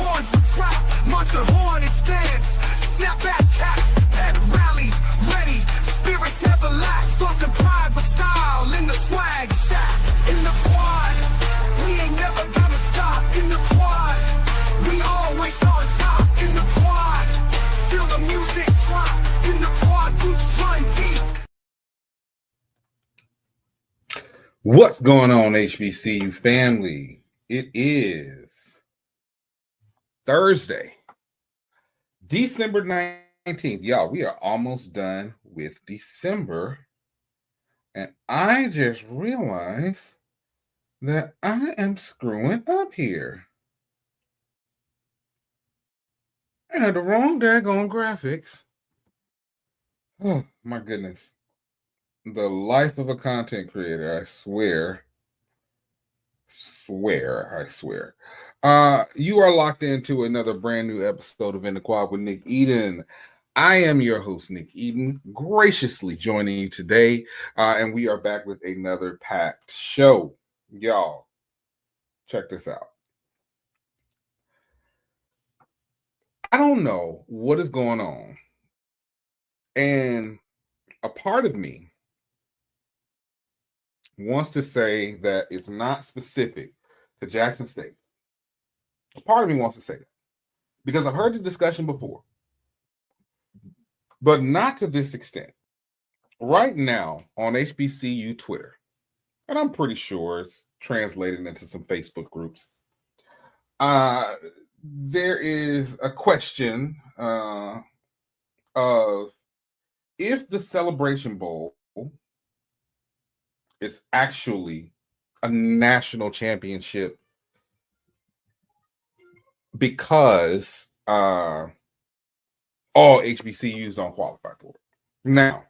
horns with trap, munch a hornet's dance. Snap back caps at rallies, ready. Spirits never lack. Lost in pride but style in the swag shack. In the quad, we ain't never gonna stop. In the quad, we always on top. In the quad, feel the music drop. In the quad, roots run deep. What's going on, HBCU family? It is Thursday, December 19th. Y'all, we are almost done with December. And I just realized that I am screwing up here. I had the wrong daggone graphics. Oh, my goodness. The life of a content creator, I swear. You are locked into another brand new episode of In the Quad with Nick Eden. I am your host, Nick Eden, graciously joining you today, and we are back with another packed show. Y'all, check this out. I don't know what is going on, and a part of me wants to say that it's not specific to Jackson State. A part of me wants to say that because I've heard the discussion before, but not to this extent. Right now on HBCU Twitter, and I'm pretty sure it's translated into some Facebook groups, there is a question of if the Celebration Bowl is actually a national championship because all HBCUs don't qualify for it. Now,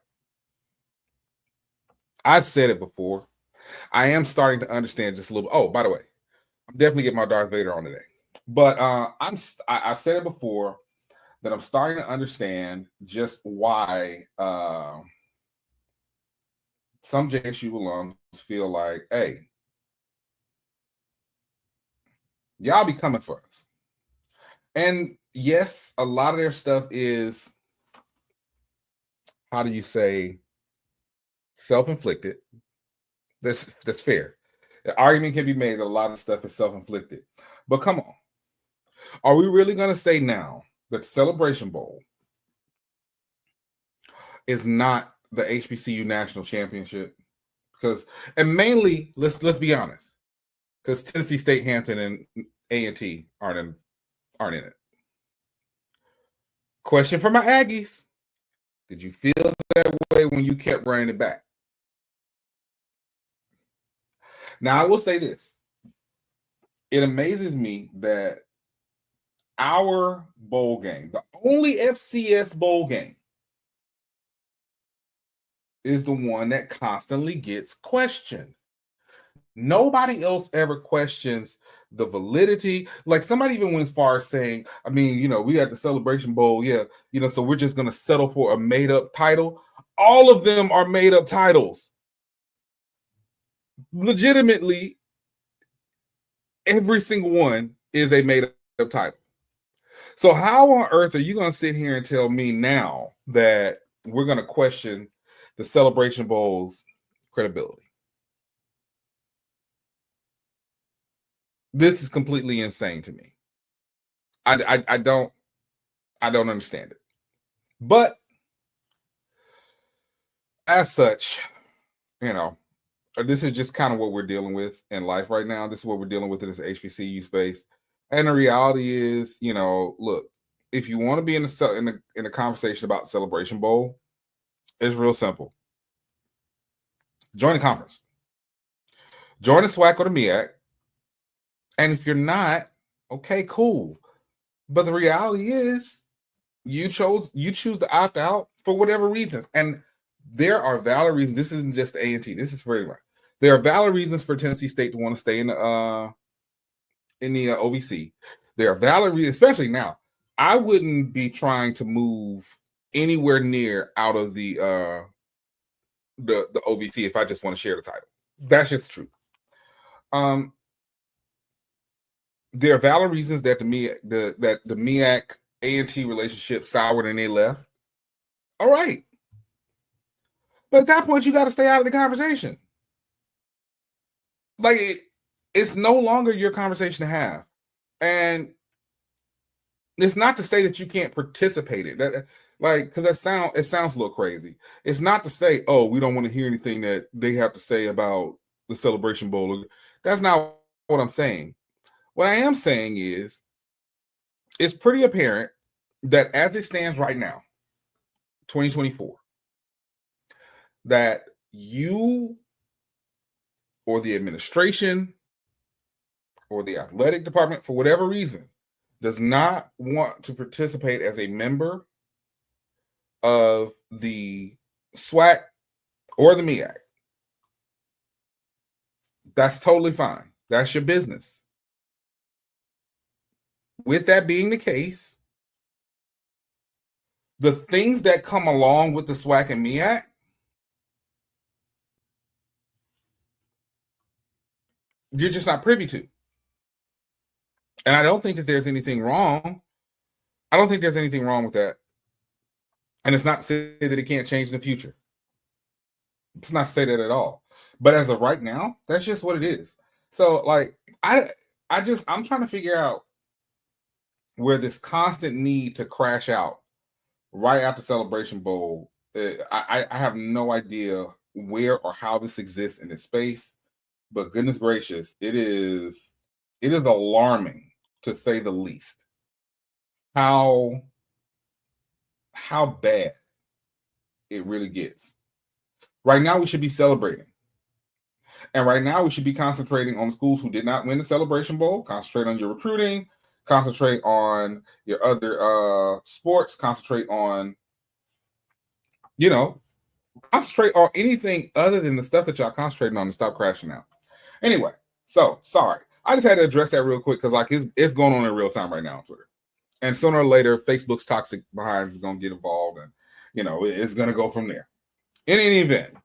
I've said it before. I am starting to understand just a little. Oh, by the way, I'm definitely getting my Darth Vader on today. But I've said it before that I'm starting to understand just why some JSU alums feel like, hey, y'all be coming for us. And yes, a lot of their stuff is, how do you say, self-inflicted. That's fair. The argument can be made that a lot of stuff is self-inflicted. But come on. Are we really going to say now that the Celebration Bowl is not the HBCU National Championship? Because, and mainly, let's be honest, because Tennessee State, Hampton, and A&T aren't in it. Question for my Aggies. Did you feel that way when you kept running it back? Now, I will say this. It amazes me that our bowl game, the only FCS bowl game, is the one that constantly gets questioned. Nobody else ever questions the validity. Like, somebody even went as far as saying, I mean, we got the Celebration Bowl, so we're just going to settle for a made-up title. All of them are made-up titles. Legitimately, every single one is a made-up title. So how on earth are you going to sit here and tell me now that we're going to question the Celebration Bowl's credibility? This is completely insane to me. I don't understand it. But as such, this is just kind of what we're dealing with in life right now. This is what we're dealing with in this HBCU space. And the reality is, look, if you want to be in a conversation about Celebration Bowl, it's real simple. Join the conference. Join the SWAC or the MEAC. And if you're not, okay, cool. But the reality is, you choose to opt out for whatever reasons. And there are valid reasons. This isn't just A&T. This is for everyone. There are valid reasons for Tennessee State to want to stay in the OVC. There are valid reasons, especially now. I wouldn't be trying to move anywhere near out of the OVC if I just want to share the title. That's just the truth. there are valid reasons that the MEAC A&T relationship soured and they left. All right. But at that point, you got to stay out of the conversation. Like, it's no longer your conversation to have. And it's not to say that you can't participate in that, because it sounds a little crazy. It's not to say, oh, we don't want to hear anything that they have to say about the Celebration Bowl. That's not what I'm saying. What I am saying is, it's pretty apparent that as it stands right now, 2024, that you or the administration or the athletic department, for whatever reason, does not want to participate as a member of the SWAC or the MEAC. That's totally fine. That's your business. With that being the case, the things that come along with the SWAC and MEAC, you're just not privy to. And I don't think that there's anything wrong. I don't think there's anything wrong with that. And it's not to say that it can't change in the future. It's not to say that at all. But as of right now, that's just what it is. So, like, I'm trying to figure out where this constant need to crash out right after Celebration Bowl, I have no idea where or how this exists in this space. But goodness gracious, it is alarming, to say the least, how bad it really gets. Right now, we should be celebrating. And right now, we should be concentrating on schools who did not win the Celebration Bowl. Concentrate on your recruiting. Concentrate on your other sports. Concentrate on, concentrate on anything other than the stuff that y'all concentrating on, and stop crashing out. Anyway, so sorry. I just had to address that real quick because it's going on in real time right now on Twitter. And sooner or later, Facebook's toxic behind is going to get involved, and it's going to go from there. In any event,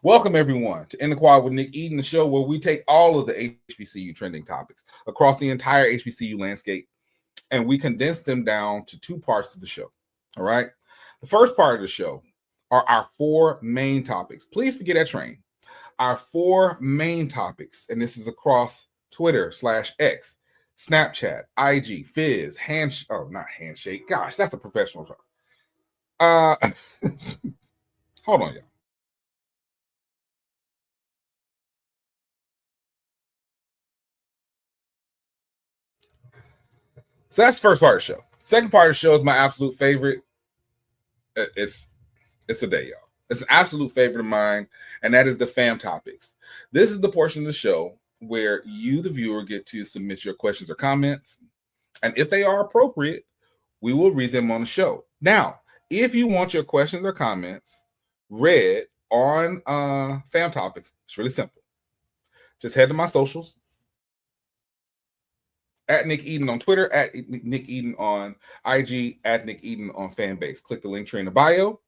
welcome everyone to In the Quad with Nick Eden, the show where we take all of the HBCU trending topics across the entire HBCU landscape, and we condense them down to two parts of the show. All right. The first part of the show are our four main topics. Please forget that train. Our four main topics, and this is across Twitter /X, Snapchat, IG, Fizz, not Handshake. Gosh, that's a professional term. Hold on, y'all. So that's the first part of the show. Second part of the show is my absolute favorite. It's a day, y'all. It's an absolute favorite of mine, and that is the fam topics. This is the portion of the show where you, the viewer, get to submit your questions or comments. And if they are appropriate, we will read them on the show. Now, if you want your questions or comments read on fam topics, it's really simple. Just head to my socials. At Nick Eden on Twitter, at Nick Eden on IG, at Nick Eden on Fanbase. Click the link tree in the bio.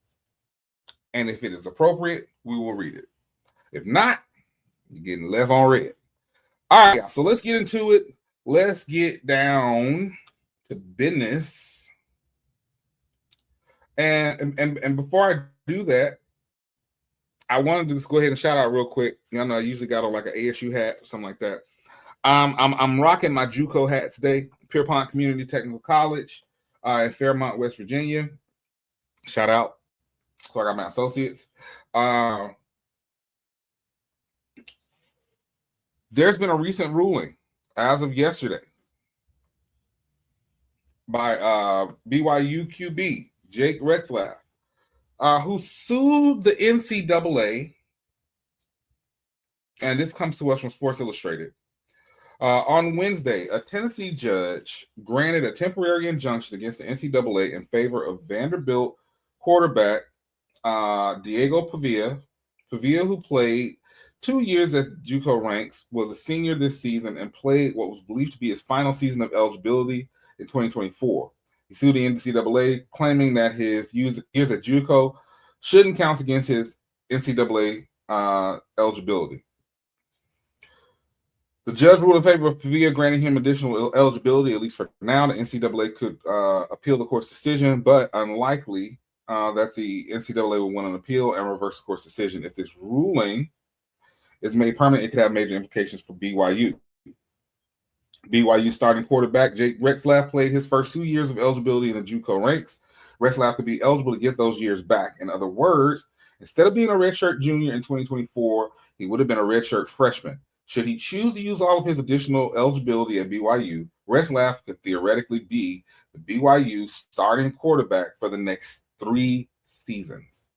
And if it is appropriate, we will read it. If not, you're getting left on red. All right, so let's get into it. Let's get down to business. And before I do that, I wanted to just go ahead and shout out real quick. I know I usually got on like an ASU hat or something like that. I'm rocking my JUCO hat today, Pierpont Community Technical College in Fairmont, West Virginia. Shout out. So I got my associates. There's been a recent ruling as of yesterday by BYU QB Jake Retzlaff, who sued the NCAA, and this comes to us from Sports Illustrated. On Wednesday, a Tennessee judge granted a temporary injunction against the NCAA in favor of Vanderbilt quarterback Diego Pavia. Pavia, who played 2 years at JUCO ranks, was a senior this season and played what was believed to be his final season of eligibility in 2024. He sued the NCAA, claiming that his years at JUCO shouldn't count against his NCAA eligibility. The judge ruled in favor of Pavia, granting him additional eligibility, at least for now. The NCAA could appeal the court's decision, but unlikely that the NCAA will win an appeal and reverse the court's decision. If this ruling is made permanent, it could have major implications for BYU. BYU starting quarterback Jake Retzlaff played his first 2 years of eligibility in the JUCO ranks. Retzlaff could be eligible to get those years back. In other words, instead of being a redshirt junior in 2024, he would have been a redshirt freshman. Should he choose to use all of his additional eligibility at BYU, Retzlaff could theoretically be the BYU starting quarterback for the next 3 seasons.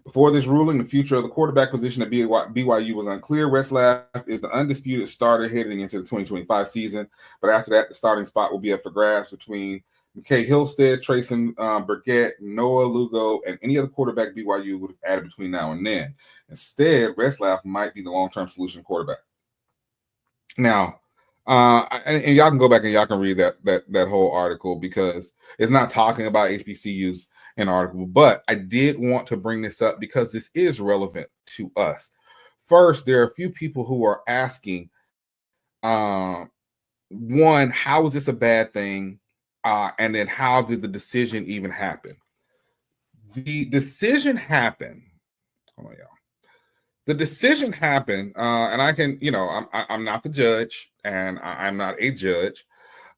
Before this ruling, the future of the quarterback position at BYU was unclear. Retzlaff is the undisputed starter heading into the 2025 season, but after that, the starting spot will be up for grabs between McKay Hillstead, Trayson Burgett, Noah Lugo, and any other quarterback BYU would have added between now and then. Instead, Retzlaff might be the long-term solution quarterback. Now, and y'all can go back and y'all can read that whole article because it's not talking about HBCUs in article, but I did want to bring this up because this is relevant to us. First, there are a few people who are asking, one, how is this a bad thing? And then how did the decision even happen? The decision happened. Hold on, y'all. The decision happened, and I can, I'm not the judge, and I'm not a judge,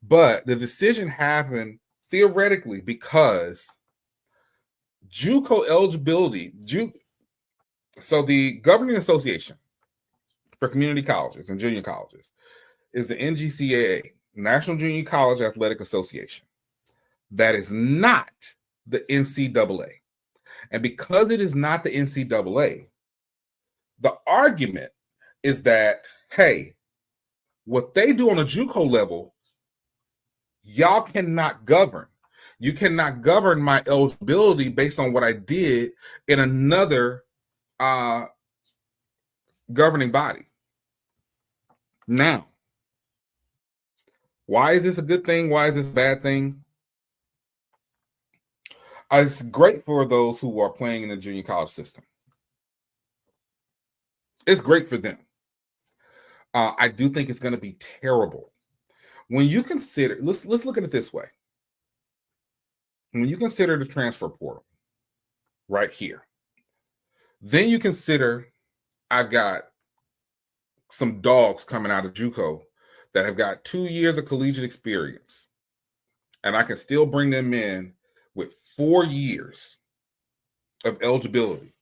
but the decision happened theoretically because JUCO eligibility, so the governing association for community colleges and junior colleges is the NCAA, National Junior College Athletic Association. That is not the NCAA. And because it is not the NCAA, the argument is that, hey, what they do on a JUCO level, y'all cannot govern. You cannot govern my eligibility based on what I did in another governing body. Now, why is this a good thing? Why is this a bad thing? It's great for those who are playing in the junior college system. It's great for them. I do think it's going to be terrible. When you consider, let's look at it this way. When you consider the transfer portal right here, then you consider I've got some dogs coming out of JUCO that have got 2 years of collegiate experience, and I can still bring them in with 4 years of eligibility.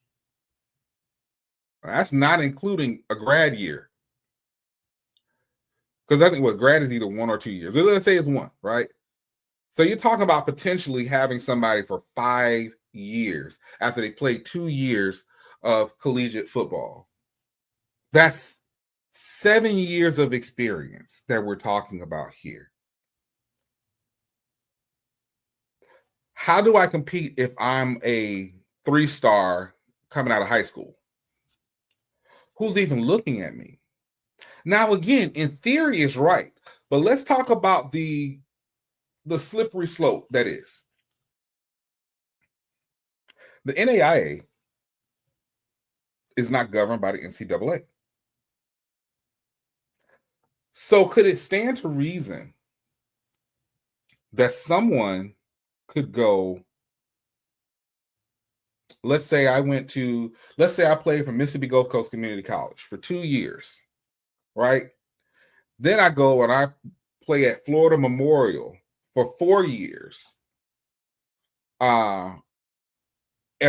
That's not including a grad year. Because I think grad is either 1 or 2 years. Let's say it's 1, right? So you're talking about potentially having somebody for 5 years after they played 2 years of collegiate football. That's 7 years of experience that we're talking about here. How do I compete if I'm a 3-star coming out of high school? Who's even looking at me? Now, again, in theory, it's right. But let's talk about the slippery slope that is. The NAIA is not governed by the NCAA. So could it stand to reason that someone could go, let's say I played for Mississippi Gulf Coast Community College for 2 years, right? Then I go and I play at Florida Memorial for 4 years as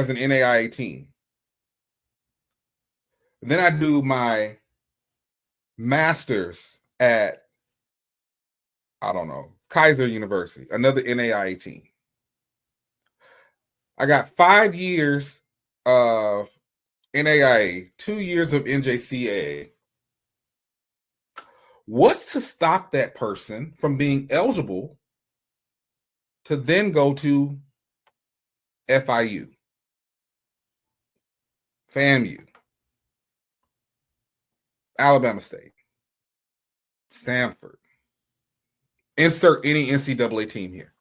an NAIA team. Then I do my master's at, Kaiser University, another NAIA team. I got 5 years of NAIA, 2 years of NJCAA. What's to stop that person from being eligible to then go to FIU, FAMU, Alabama State, Samford? Insert any NCAA team here.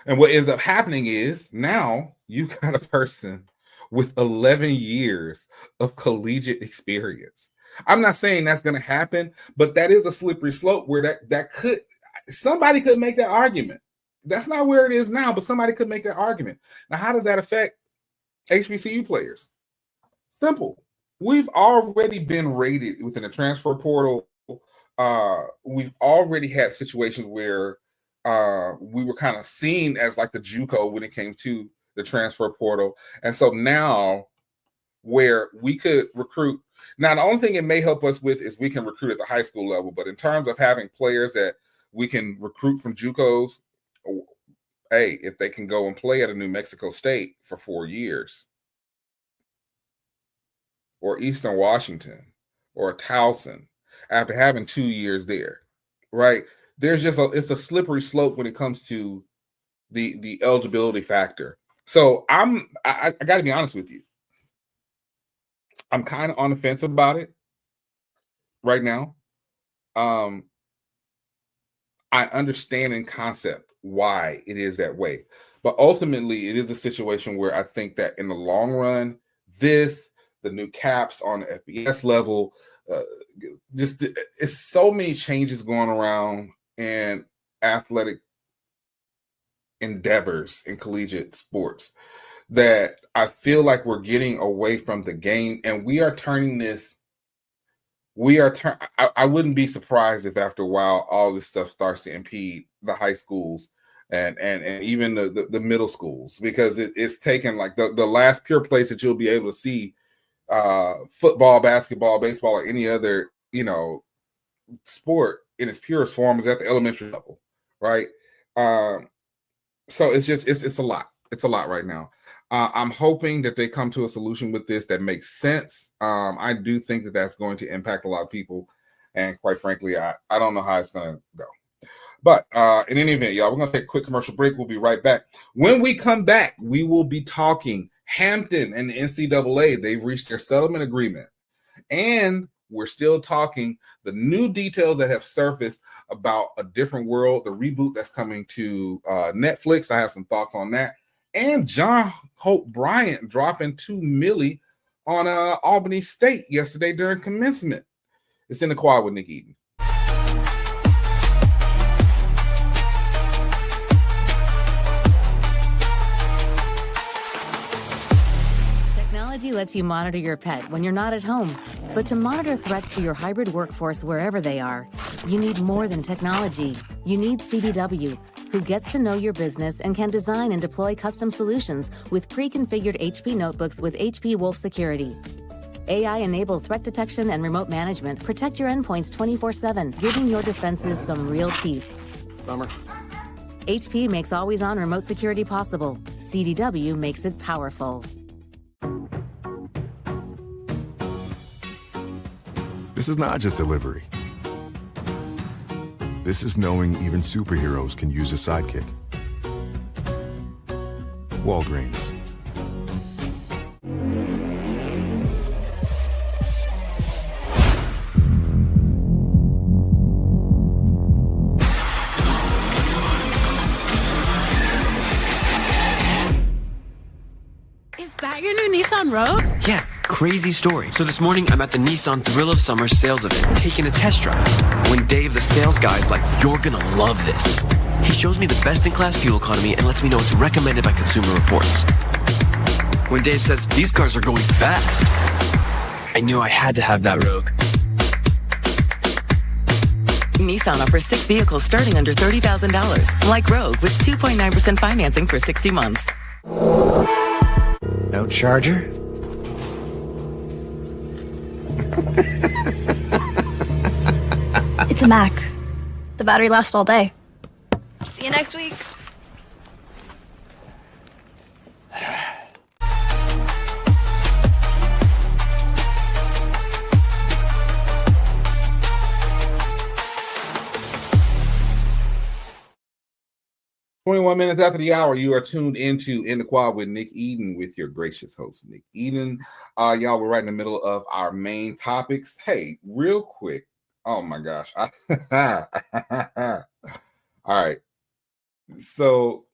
And what ends up happening is now you got a person with 11 years of collegiate experience I'm not saying that's going to happen, but that is a slippery slope where somebody could make that argument. That's not where it is now, but somebody could make that argument. Now, how does that affect HBCU players? Simple. We've already been rated within the transfer portal. We've already had situations where we were kind of seen as like the JUCO when it came to the transfer portal. And so now where we could recruit. Now, the only thing it may help us with is we can recruit at the high school level. But in terms of having players that we can recruit from JUCOs, hey, if they can go and play at a New Mexico State for 4 years, or Eastern Washington, or Towson, after having 2 years there, right? There's just it's a slippery slope when it comes to the eligibility factor. So I got to be honest with you. I'm kind of on the fence about it right now. I understand in concept why it is that way, but ultimately it is a situation where I think that in the long run, the new caps on the FBS level, just it's so many changes going around in athletic endeavors in collegiate sports that I feel like we're getting away from the game, and we are turning this. I wouldn't be surprised if after a while all this stuff starts to impede the high schools and even the middle schools, because it's taken like the last pure place that you'll be able to see football, basketball, baseball, or any other sport in its purest form is at the elementary level, right? So it's a lot. It's a lot right now. I'm hoping that they come to a solution with this that makes sense. I do think that that's going to impact a lot of people. And quite frankly, I don't know how it's going to go. But in any event, y'all, we're going to take a quick commercial break. We'll be right back. When we come back, we will be talking Hampton and the NCAA. They've reached their settlement agreement. And we're still talking the new details that have surfaced about A Different World, the reboot that's coming to Netflix. I have some thoughts on that. And John Hope Bryant dropping $2 million on Albany State yesterday during commencement. It's in the Quad with Nick Eden. Technology lets you monitor your pet when you're not at home. But to monitor threats to your hybrid workforce wherever they are, you need more than technology. You need CDW, who gets to know your business and can design and deploy custom solutions with pre-configured HP notebooks with HP Wolf Security. AI-enabled threat detection and remote management protect your endpoints 24/7, giving your defenses some real teeth. Bummer. HP makes always-on remote security possible. CDW makes it powerful. This is not just delivery. This is knowing even superheroes can use a sidekick. Walgreens. Is that your new Nissan Rogue? Yeah, crazy story. So this morning, I'm at the Nissan Thrill of Summer sales event, taking a test drive. When Dave, the sales guy, is like, "You're gonna love this." He shows me the best-in-class fuel economy and lets me know it's recommended by Consumer Reports. When Dave says, "These cars are going fast," I knew I had to have that Rogue. Nissan offers 6 vehicles starting under $30,000, like Rogue, with 2.9% financing for 60 months. No charger? It's a Mac. The battery lasts all day. See you next week. "21 minutes after the hour, you are tuned into In the Quad with Nick Eden with your gracious host, Nick Eden. Y'all, we're right in the middle of our main topics. Hey, real quick. Oh my gosh. All right. So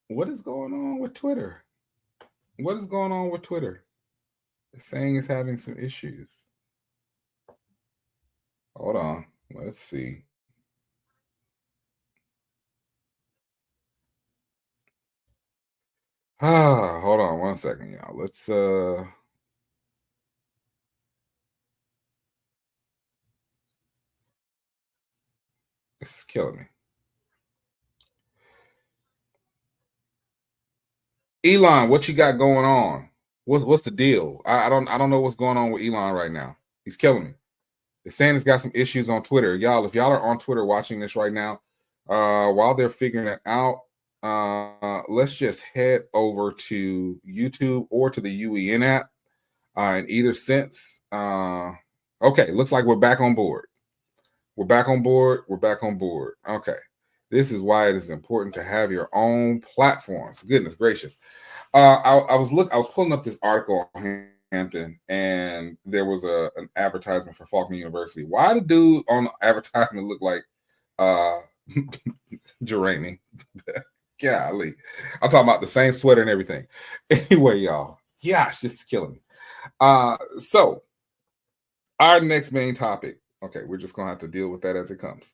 what is going on with Twitter? What is going on with Twitter? It's saying it's having some issues. Hold on. Let's see. Hold on 1 second, y'all. Let's this is killing me. Elon, what you got going on? What's the deal? I don't know what's going on with Elon right now. He's killing me. They're saying he's got some issues on Twitter. Y'all, if y'all are on Twitter watching this right now, while they're figuring it out, let's just head over to YouTube or to the UEN app. In either sense, okay, looks like we're back on board. We're back on board. We're back on board. Okay. This is why it is important to have your own platforms. Goodness gracious. I was pulling up this article on Hampton, and there was an advertisement for Faulkner University. Why the dude on the advertisement look like Jeremy? Golly. I'm talking about the same sweater and everything. Anyway, y'all. Gosh, this is killing me. So our next main topic. Okay, we're just gonna have to deal with that as it comes.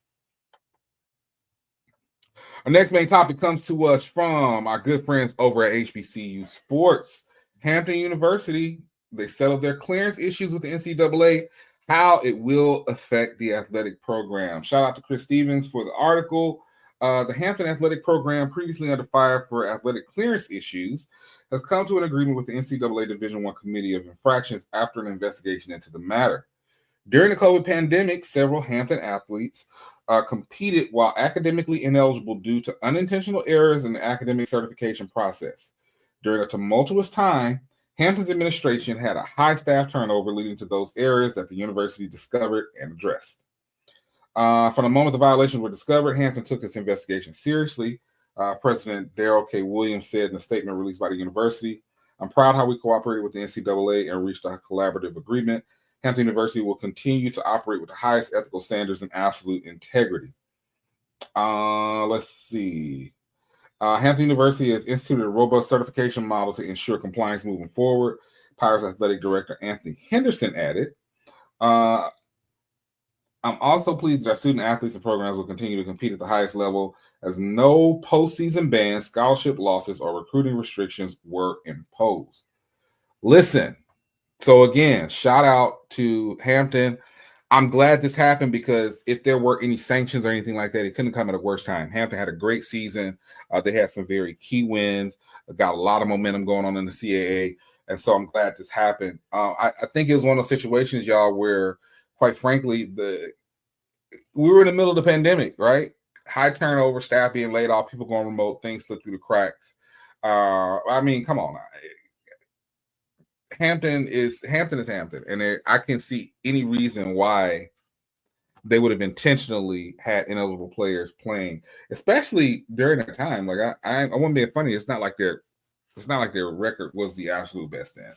Our next main topic comes to us from our good friends over at HBCU Sports. Hampton University, they settled their clearance issues with the NCAA, how it will affect the athletic program. Shout out to Chris Stevens for the article. The Hampton athletic program, previously under fire for athletic clearance issues, has come to an agreement with the NCAA Division I Committee of Infractions after an investigation into the matter. During the COVID pandemic, several Hampton athletes competed while academically ineligible due to unintentional errors in the academic certification process. During a tumultuous time, Hampton's administration had a high staff turnover, leading to those errors that the university discovered and addressed. From the moment the violations were discovered, Hampton took this investigation seriously. President Darrell K. Williams said in a statement released by the university, "I'm proud how we cooperated with the NCAA and reached a collaborative agreement. Hampton University will continue to operate with the highest ethical standards and absolute integrity." Let's see. Hampton University has instituted a robust certification model to ensure compliance moving forward. Pirates Athletic Director Anthony Henderson added, "I'm also pleased that our student athletes and programs will continue to compete at the highest level as no postseason bans, scholarship losses, or recruiting restrictions were imposed." Listen, so again, shout out to Hampton. I'm glad this happened because if there were any sanctions or anything like that, it couldn't come at a worse time. Hampton had a great season. They had some very key wins, got a lot of momentum going on in the CAA. And so I'm glad this happened. I think it was one of those situations, y'all, where quite frankly, we were in the middle of the pandemic, right? High turnover, staff being laid off, people going remote, things slip through the cracks. I mean, come on. Hampton is Hampton, and I can see any reason why they would have intentionally had ineligible players playing, especially during that time. Like I wouldn't be funny. It's not like their record was the absolute best then.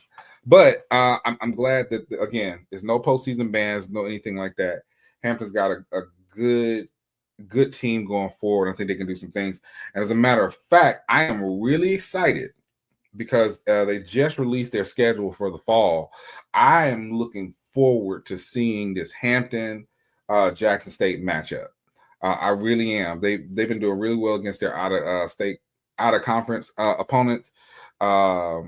But I'm glad that again, there's no postseason bans, no anything like that. Hampton's got a good team going forward. I think they can do some things. And as a matter of fact, I am really excited because they just released their schedule for the fall. I am looking forward to seeing this Hampton Jackson State matchup. I really am. They've been doing really well against their out of conference opponents, as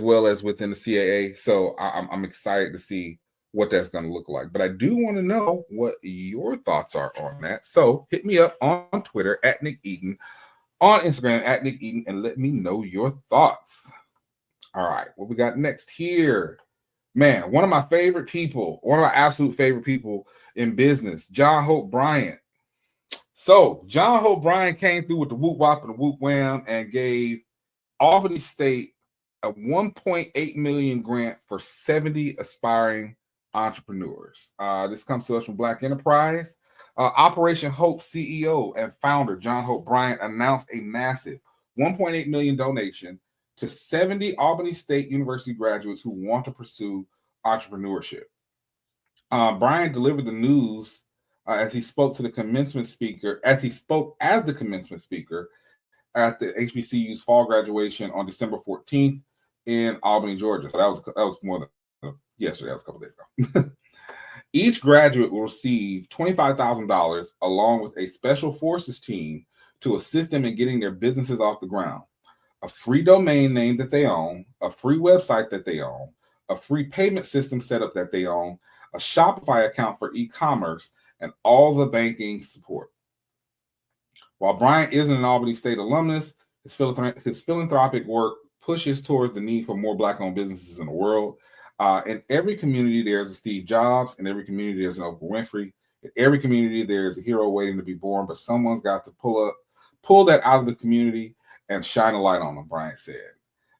well as within the CAA. So I'm excited to see what that's going to look like. But I do want to know what your thoughts are on that. So hit me up on Twitter at Nick Eaton, on Instagram at Nick Eaton, and let me know your thoughts. All right, what we got next here? Man, one of my absolute favorite people in business, John Hope Bryant. So John Hope Bryant came through with the whoop wop and the whoop wham and gave Albany State a $1.8 million grant for 70 aspiring entrepreneurs. This comes to us from Black Enterprise. Operation Hope CEO and founder John Hope Bryant announced a massive $1.8 million donation to 70 Albany State University graduates who want to pursue entrepreneurship. Bryant delivered the news as he spoke as the commencement speaker at the HBCU's fall graduation on December 14th in Albany, Georgia. So that was more than yesterday. That was a couple days ago. Each graduate will receive $25,000 along with a special forces team to assist them in getting their businesses off the ground. A free domain name that they own, a free website that they own, a free payment system setup that they own, a Shopify account for e-commerce, and all the banking support. While Bryant isn't an Albany State alumnus, his philanthropic work pushes towards the need for more Black-owned businesses in the world. In every community, there's a Steve Jobs. In every community, there's an Oprah Winfrey. In every community, there's a hero waiting to be born, but someone's got to pull that out of the community and shine a light on them, Bryant said.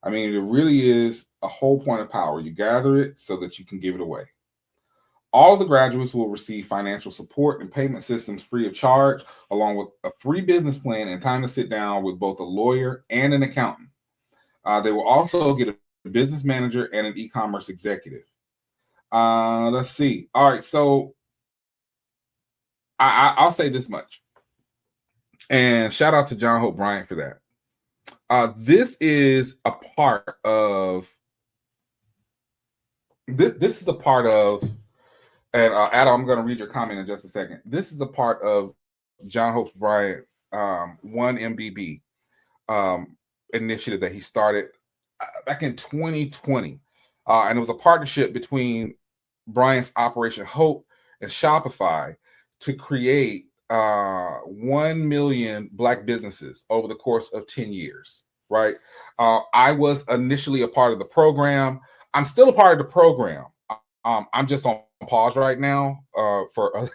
I mean, it really is a whole point of power. You gather it so that you can give it away. All of the graduates will receive financial support and payment systems free of charge, along with a free business plan and time to sit down with both a lawyer and an accountant. They will also get a business manager and an e-commerce executive. Let's see. All right, so I'll say this much. And shout out to John Hope Bryant for that. This is a part of this is a part of, and Adam, I'm going to read your comment in just a second. This is a part of John Hope Bryant's 1MBB initiative that he started back in 2020. And it was a partnership between Bryant's Operation Hope and Shopify to create 1 million Black businesses over the course of 10 years, right? I was initially a part of the program. I'm still a part of the program. I'm just on pause right now for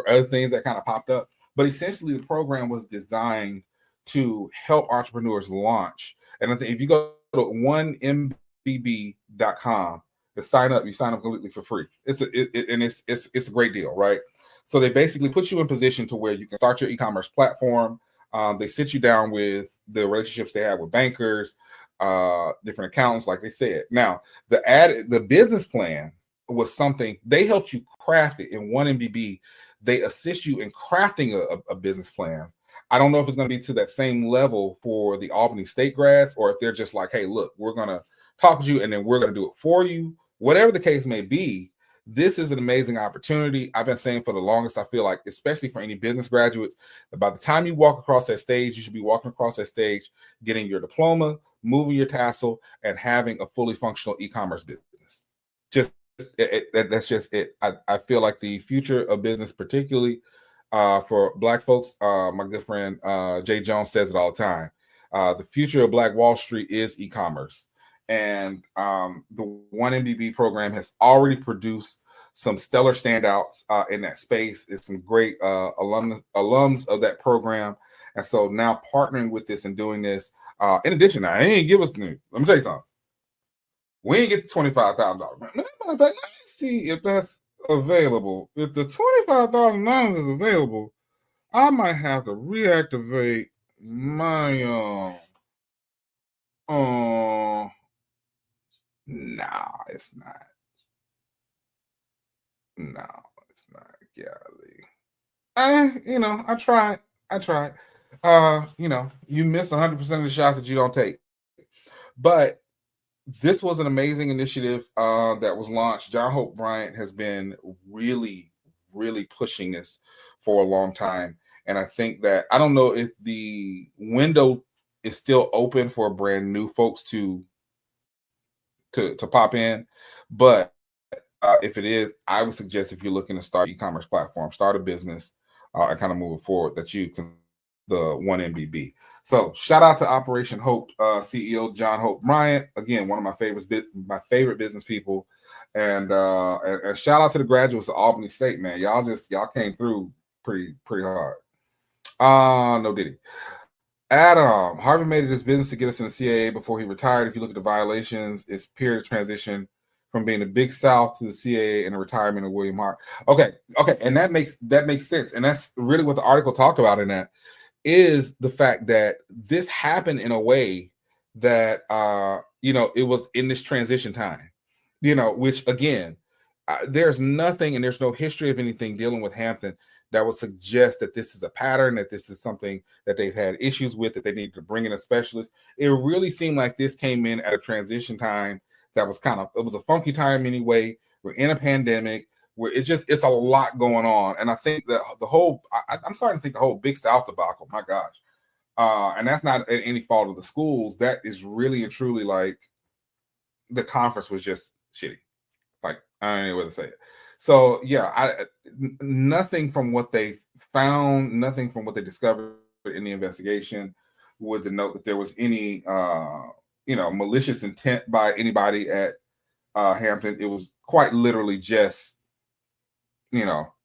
other things that kind of popped up. But essentially, the program was designed to help entrepreneurs launch. And I think if you go to 1mbb.com to sign up, you sign up completely for free. It's a great deal, right? So they basically put you in position to where you can start your e-commerce platform. They sit you down with the relationships they have with bankers, different accountants, like they said. Now, the business plan was something they helped you craft it in 1MBB. They assist you in crafting a business plan. I don't know if it's going to be to that same level for the Albany State grads, or if they're just like, hey, look, we're going to talk to you and then we're going to do it for you. Whatever the case may be, this is an amazing opportunity. I've been saying for the longest, I feel like, especially for any business graduates, that by the time you walk across that stage, you should be walking across that stage, getting your diploma, moving your tassel, and having a fully functional e-commerce business. That's just it. I feel like the future of business, particularly for Black folks, my good friend Jay Jones says it all the time. The future of Black Wall Street is e-commerce. And the 1MBB program has already produced some stellar standouts in that space. It's some great alums of that program. And so now partnering with this and doing this, in addition, now, they ain't give us, let me tell you something. We ain't get the $25,000. Let me see if that's available. If the $25,000 is available, I might have to reactivate my no, it's not. No, it's not. Golly. I tried. You miss 100% of the shots that you don't take. But this was an amazing initiative that was launched. John Hope Bryant has been really, really pushing this for a long time. And I think that, I don't know if the window is still open for brand new folks to pop in, but if it is, I would suggest, if you're looking to start e-commerce platform, start a business, and kind of move it forward, that you can, the 1MBB. So shout out to Operation Hope CEO John Hope Bryant, again, one of my favorite business people, and shout out to the graduates of Albany State, man. Y'all came through pretty hard. No diddy. Adam, Harvey made it his business to get us in the CAA before he retired. If you look at the violations, it's period of transition from being the Big South to the CAA and the retirement of William Hart. Okay, and that makes sense, and that's really what the article talked about in that, is the fact that this happened in a way that it was in this transition time, which again, there's nothing and there's no history of anything dealing with Hampton that would suggest that this is a pattern, that this is something that they've had issues with, that they need to bring in a specialist. It really seemed like this came in at a transition time that was it was a funky time anyway. We're in a pandemic. where it's a lot going on. And I think that I'm starting to think the whole Big South debacle, my gosh. And that's not any fault of the schools. That is really and truly like the conference was just shitty. Like, I don't know what to say it. So yeah, nothing from what they found, nothing from what they discovered in the investigation would denote that there was any malicious intent by anybody at Hampton. It was quite literally just,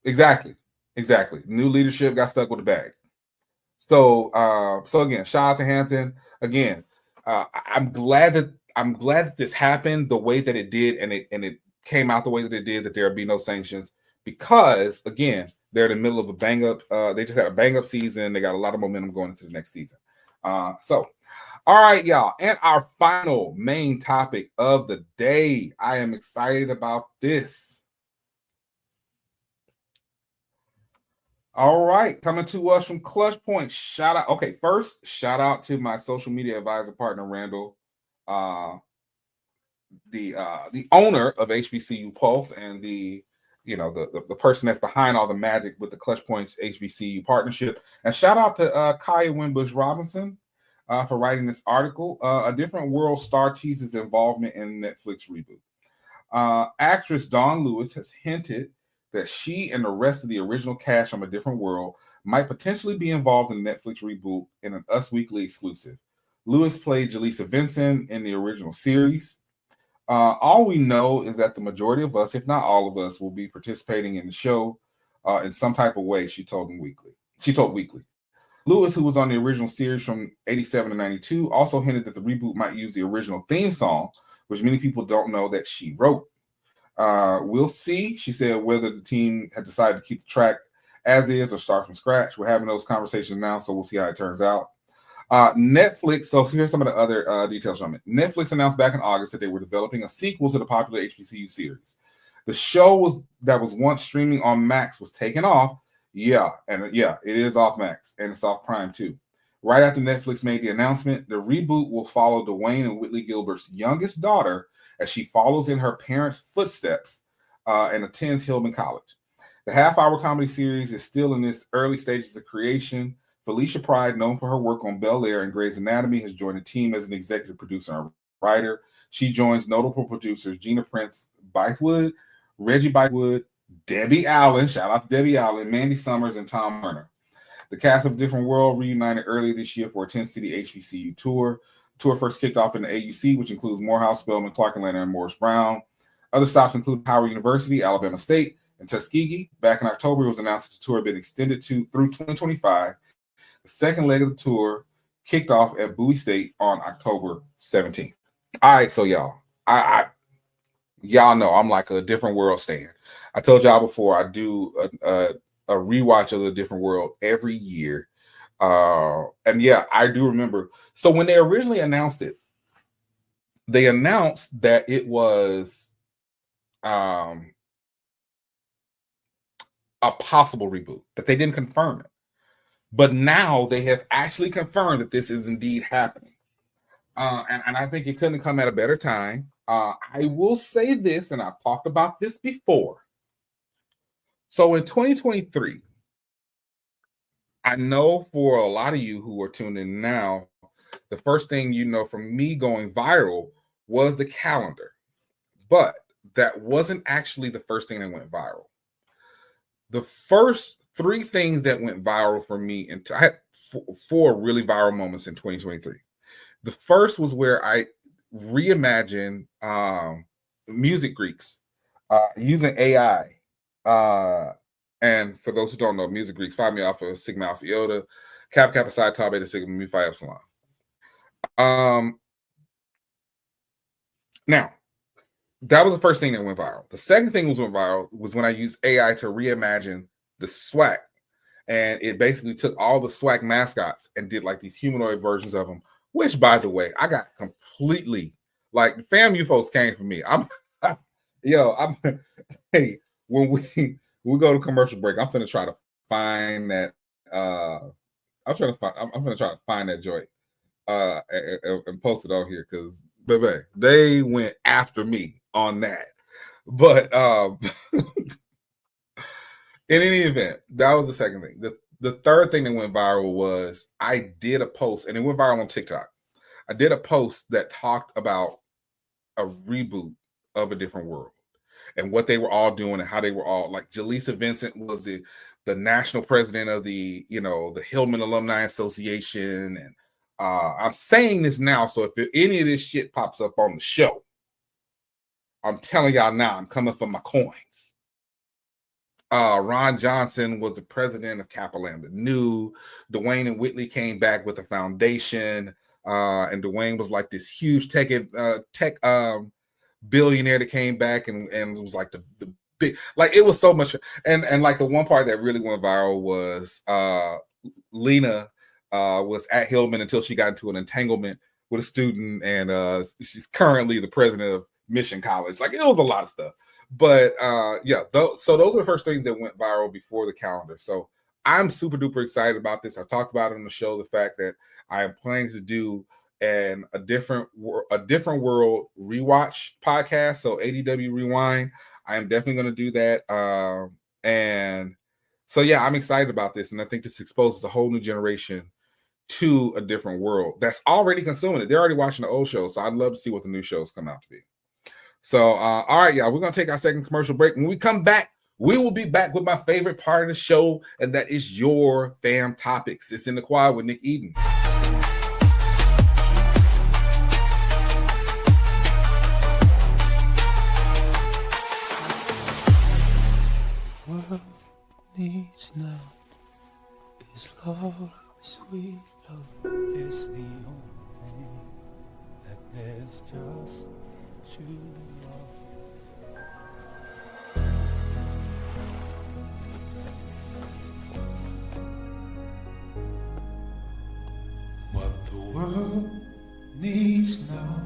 exactly. New leadership got stuck with the bag. So again, shout out to Hampton. Again, I'm glad that this happened the way that it did, and it came out the way that it did, that there would be no sanctions, because again, they're in the middle of a bang up. They just had a bang up season. They got a lot of momentum going into the next season. So, all right, y'all. And our final main topic of the day. I am excited about this. All right, coming to us from Clutch Point. Shout out. Okay, first, shout out to my social media advisor partner, Randall, the owner of HBCU Pulse, and the person that's behind all the magic with the Clutch Points HBCU partnership. And shout out to Kaya Winbush Robinson for writing this article. A Different World star teases involvement in Netflix reboot. Actress Dawn Lewis has hinted that she and the rest of the original cast from A Different World might potentially be involved in the Netflix reboot in an Us Weekly exclusive. Lewis played Jaleesa Vincent in the original series. All we know is that the majority of us, if not all of us, will be participating in the show in some type of way, she told Weekly. Lewis, who was on the original series from 87 to 92, also hinted that the reboot might use the original theme song, which many people don't know that she wrote. We'll see, she said, whether the team had decided to keep the track as is or start from scratch. We're having those conversations now, so we'll see how it turns out. Netflix, so here's some of the other details from it. Netflix announced back in August that they were developing a sequel to the popular HBCU series. The show that was once streaming on Max was taken off. It is off Max, and it's off Prime too. Right after Netflix made the announcement, the reboot will follow Dwayne and Whitley Gilbert's youngest daughter as she follows in her parents' footsteps and attends Hillman College. The half-hour comedy series is still in its early stages of creation. Felicia Pride, known for her work on Bel Air and Grey's Anatomy, has joined the team as an executive producer and writer. She joins notable producers Gina Prince Bythewood, Reggie Bythewood, Debbie Allen, shout out to Debbie Allen, Mandy Summers, and Tom Werner. The cast of Different World reunited earlier this year for a 10-city HBCU tour. The tour first kicked off in the AUC, which includes Morehouse, Spelman, Clark Atlanta, and Morris Brown. Other stops include Howard University, Alabama State, and Tuskegee. Back in October, it was announced that the tour had been extended through 2025. The second leg of the tour kicked off at Bowie State on October 17th. All right, so y'all, y'all know I'm like a Different World stan. I told y'all before, I do a rewatch of The Different World every year. And yeah, I do remember. So when they originally announced it, they announced that it was a possible reboot, that they didn't confirm it. But now they have actually confirmed that this is indeed happening. And I think it couldn't come at a better time. I will say this, and I've talked about this before. So in 2023, I know for a lot of you who are tuned in now, the first thing you know from me going viral was the calendar. But that wasn't actually the first thing that went viral. The first three things that went viral for me, and I had four really viral moments in 2023. The first was where I reimagined Music Greeks using AI. And for those who don't know, Music Greeks, Phi Me Alpha, Sigma Alpha Iota, Kappa Kappa Psi Tau Beta Sigma Mu Phi Epsilon. Now, that was the first thing that went viral. The second thing that went viral was when I used AI to reimagine the SWAC. And it basically took all the SWAC mascots and did like these humanoid versions of them, which, by the way, I got completely, like, FAMU folks came for me. Hey, when we go to commercial break, I'm finna try to find that. I'm gonna try to find that joint and post it on here, because baby, they went after me on that. But In any event, that was the second thing. The third thing that went viral was I did a post, and it went viral on TikTok. I did a post that talked about a reboot of A Different World and what they were all doing and how they were all like. Jaleesa Vincent was the national president of the Hillman Alumni Association, and I'm saying this now, so if any of this shit pops up on the show, I'm telling y'all now, I'm coming for my coins. Ron Johnson was the president of Kappa Lambda Nu. Dwayne and Whitley came back with a foundation, and Dwayne was like this huge tech billionaire that came back and was like the big, like it was so much. And like the one part that really went viral was Lena was at Hillman until she got into an entanglement with a student, and she's currently the president of Mission College. Like it was a lot of stuff. But so those are the first things that went viral before the calendar. So I'm super duper excited about this. I talked about it on the show, the fact that I am planning to do a different world rewatch podcast. So ADW Rewind. I am definitely going to do that. And so yeah, I'm excited about this, and I think this exposes a whole new generation to a different world that's already consuming it. They're already watching the old shows, so I'd love to see what the new shows come out to be. So, all right, y'all, we're going to take our second commercial break. When we come back, we will be back with my favorite part of the show, and that is your fam topics. It's in the quad with Nick Eden. World needs now is love, sweet love. It's the only thing that there's just too long. What the world needs now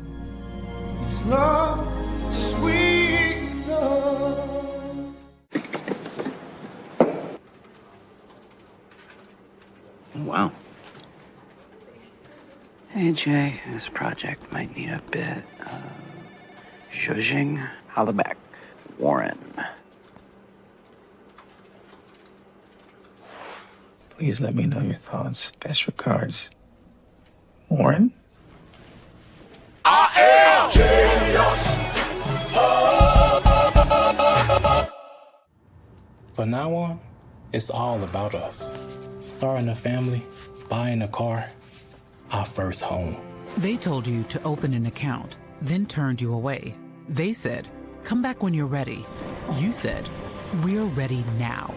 is love, sweet love. Wow. Hey, Jay, this project might need a bit of zhuzhing. Holla back, Warren. Please let me know your thoughts. Best regards, Warren. From now on, it's all about us. Starting a family, buying a car, our first home. They told you to open an account, then turned you away. They said, come back when you're ready. You said, we're ready now.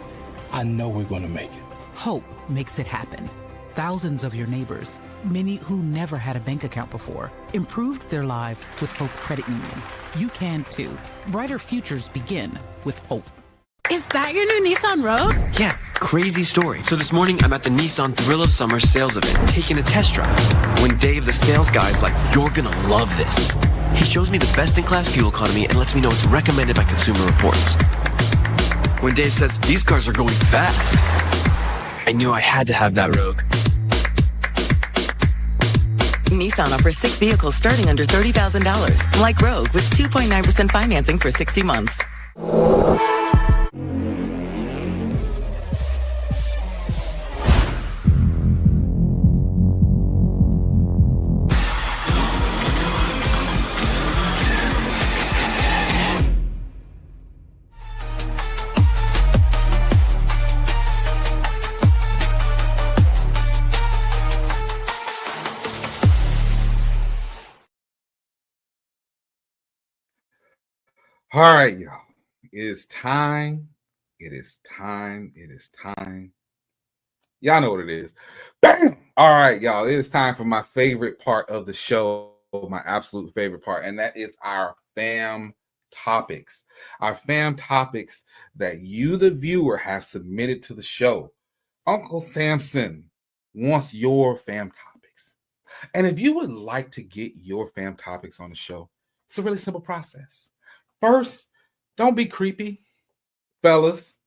I know we're going to make it. Hope makes it happen. Thousands of your neighbors, many who never had a bank account before, improved their lives with Hope Credit Union. You can too. Brighter futures begin with hope. Is that your new Nissan Rogue? Yeah, crazy story. So this morning, I'm at the Nissan Thrill of Summer sales event, taking a test drive. When Dave, the sales guy, is like, you're gonna love this. He shows me the best-in-class fuel economy and lets me know it's recommended by Consumer Reports. When Dave says, these cars are going fast, I knew I had to have that Rogue. Nissan offers 6 vehicles starting under $30,000, like Rogue with 2.9% financing for 60 months. All right, y'all. It is time. It is time. It is time. Y'all know what it is. Bam! All right, y'all. It is time for my favorite part of the show, my absolute favorite part, and that is our fam topics. Our fam topics that you, the viewer, have submitted to the show. Uncle Samson wants your fam topics. And if you would like to get your fam topics on the show, it's a really simple process. First, don't be creepy, fellas,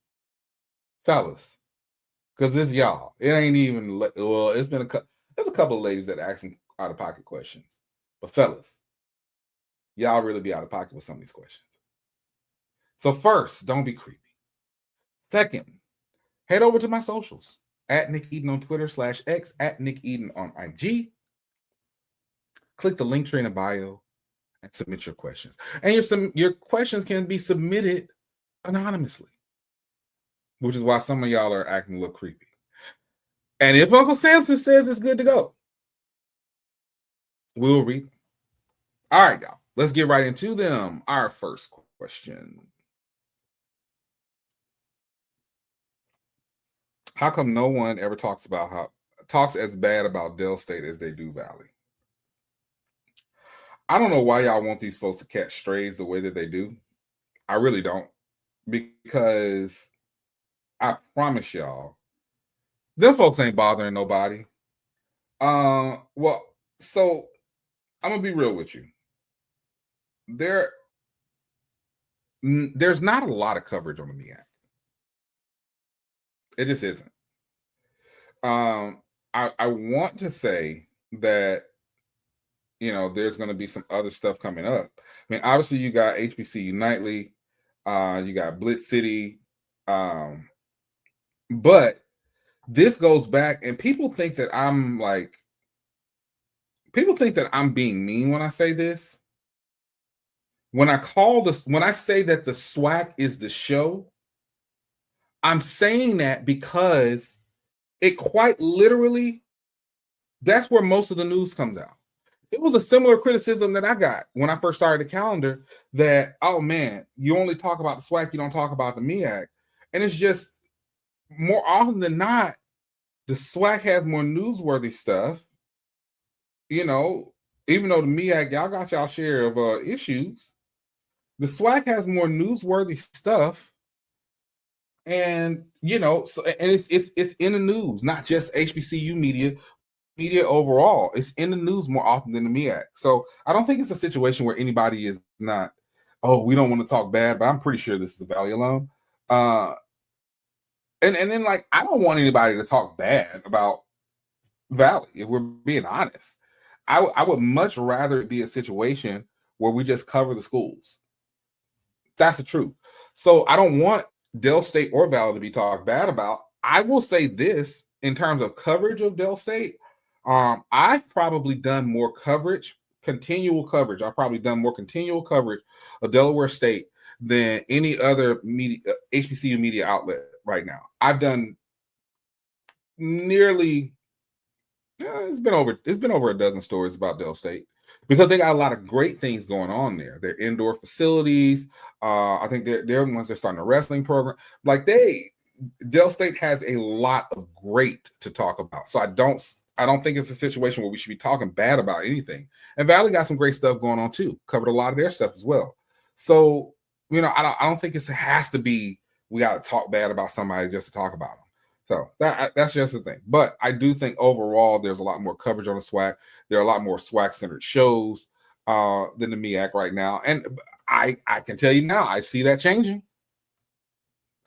because this y'all. It ain't even, well, there's a couple of ladies that ask some out-of-pocket questions. But fellas, y'all really be out of pocket with some of these questions. So first, don't be creepy. Second, head over to my socials at Nick Eden on Twitter /X, at Nick Eden on IG. Click the link tree in the bio and submit your questions. And your questions can be submitted anonymously, which is why some of y'all are acting a little creepy. And if Uncle Samson says it's good to go, we'll read them. All right, y'all. Let's get right into them. Our first question. How come no one ever talks as bad about Dell State as they do Valley? I don't know why y'all want these folks to catch strays the way that they do. I really don't. Because I promise y'all, them folks ain't bothering nobody. Well, so I'm gonna be real with you. There's not a lot of coverage on the MEAC. It just isn't. I want to say that, there's going to be some other stuff coming up. I mean, obviously you got HBCU Nightly, you got Blitz City, but this goes back, and people think that I'm being mean when I say this. When I say that the SWAC is the show, I'm saying that because it quite literally, that's where most of the news comes out. It was a similar criticism that I got when I first started the calendar that, oh man, you only talk about the SWAC, you don't talk about the MEAC. And it's just, more often than not, the SWAC has more newsworthy stuff. Even though the MEAC, y'all got y'all share of issues, the SWAC has more newsworthy stuff. And it's in the news, not just HBCU media overall. It's in the news more often than the MEAC. So I don't think it's a situation where anybody is not, oh, we don't want to talk bad, but I'm pretty sure this is a Valley alum. And then I don't want anybody to talk bad about Valley, if we're being honest. I would much rather it be a situation where we just cover the schools. That's the truth. So I don't want Dell State or Valley to be talked bad about. I will say this in terms of coverage of Dell State. I've probably done more continual coverage. I've probably done more continual coverage of Delaware State than any other HBCU media outlet right now. I've done nearly, it's been over a dozen stories about Dell State, because they got a lot of great things going on there. Their indoor facilities. I think they're the ones that are starting a wrestling program. Dell State has a lot of great to talk about. So I don't think it's a situation where we should be talking bad about anything. And Valley got some great stuff going on too. Covered a lot of their stuff as well. So, I don't think it has to be, we got to talk bad about somebody just to talk about them. So that's just the thing. But I do think overall there's a lot more coverage on the SWAC. There are a lot more SWAC-centered shows than the MEAC right now. And I can tell you now, I see that changing.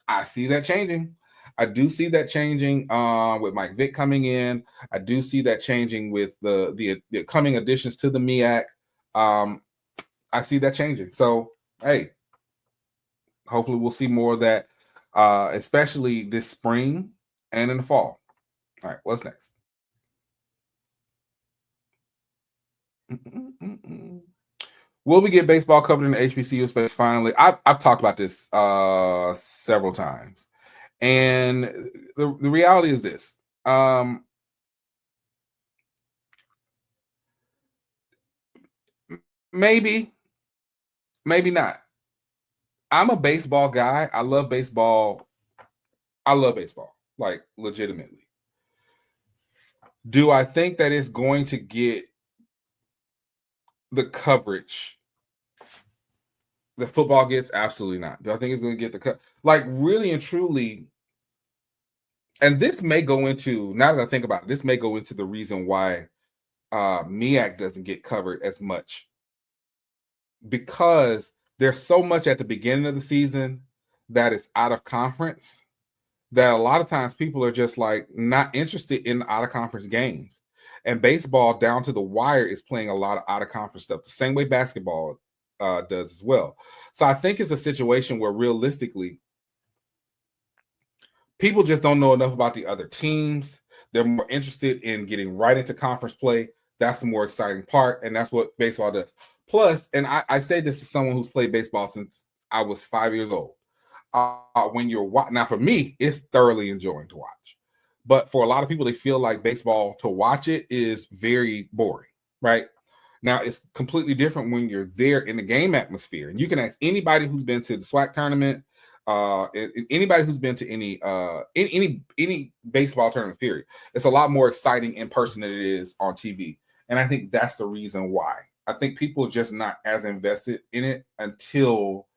I do see that changing with Mike Vick coming in. I do see that changing with the coming additions to the MEAC. I see that changing. So, hey, hopefully we'll see more of that, especially this spring and in the fall. All right, what's next? Will we get baseball covered in the HBCU space finally? I've talked about this several times. And the reality is this. Maybe not. I'm a baseball guy. I love baseball. Like, legitimately. Do I think that it's going to get the coverage that football gets? Absolutely not. Do I think it's going to get the cut? Like, really and truly, and this may go into, now that I think about it, this may go into the reason why MEAC doesn't get covered as much, because there's so much at the beginning of the season that is out of conference that a lot of times people are just not interested in the out of conference games. And baseball down to the wire is playing a lot of out of conference stuff, the same way basketball does as well. So I think it's a situation where realistically people just don't know enough about the other teams. They're more interested in getting right into conference play. That's the more exciting part, and that's what baseball does. Plus, and I say this to someone who's played baseball since I was 5 years old. When you're now, for me, it's thoroughly enjoying to watch. But for a lot of people, they feel like baseball to watch it is very boring, right? Now, it's completely different when you're there in the game atmosphere. And you can ask anybody who's been to the SWAC tournament, anybody who's been to any baseball tournament period. It's a lot more exciting in person than it is on TV. And I think that's the reason why. I think people are just not as invested in it until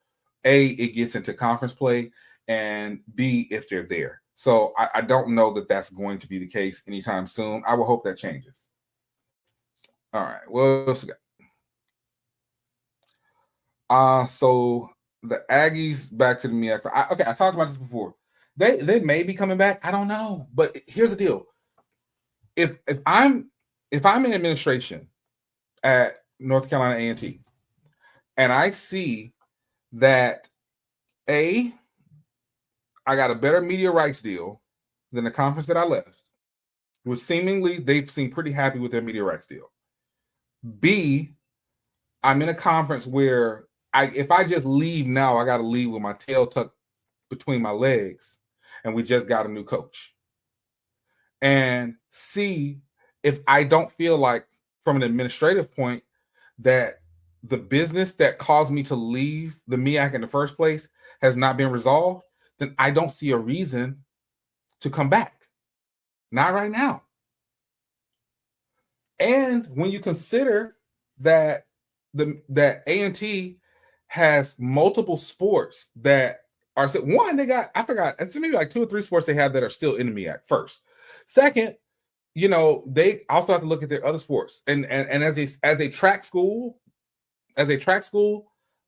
A, it gets into conference play, and B, if they're there. So I don't know that that's going to be the case anytime soon. I will hope that changes. All right, what else we got? So the Aggies back to the MEAC. Okay, I talked about this before. They may be coming back. I don't know, but here's the deal. If I'm in administration at North Carolina A&T, and I see that I got a better media rights deal than the conference that I left, which seemingly they've seemed pretty happy with their media rights deal. B, I'm in a conference where if I just leave now, I got to leave with my tail tucked between my legs, and we just got a new coach. And C, if I don't feel like, from an administrative point, that the business that caused me to leave the MEAC in the first place has not been resolved, then I don't see a reason to come back. Not right now. And when you consider that that A&T has multiple sports that are one, they got, I forgot, it's maybe like 2 or 3 sports they have that are still in the MEAC first. Second, they also have to look at their other sports. And as a track school,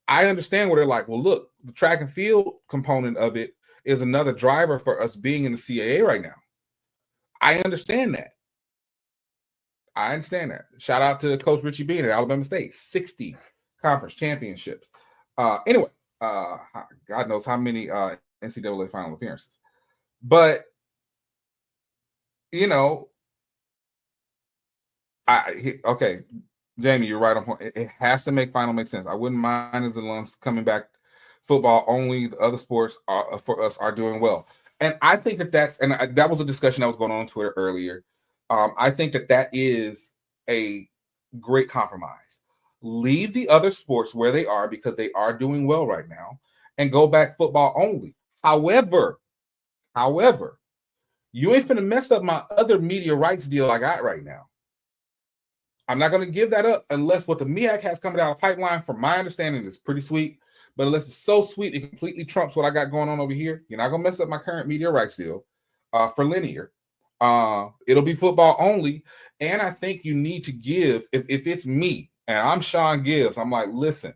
I understand where they're like, well, look, the track and field component of it is another driver for us being in the CAA right now. I understand that. Shout out to Coach Richie Bean at Alabama State, 60 conference championships. Anyway, God knows how many NCAA final appearances. But, okay, Jamie, you're right on point. It has to make sense. I wouldn't mind as alums coming back. Football only, the other sports for us are doing well. And I think that was a discussion that was going on Twitter earlier. I think that is a great compromise. Leave the other sports where they are because they are doing well right now, and go back football only. However, you ain't finna mess up my other media rights deal I got right now. I'm not going to give that up unless what the MEAC has coming out of pipeline, from my understanding, is pretty sweet. But unless it's so sweet, it completely trumps what I got going on over here. You're not going to mess up my current media rights deal for linear. It'll be football only. And I think you need to give, if it's me and I'm Sean Gibbs, I'm like, listen,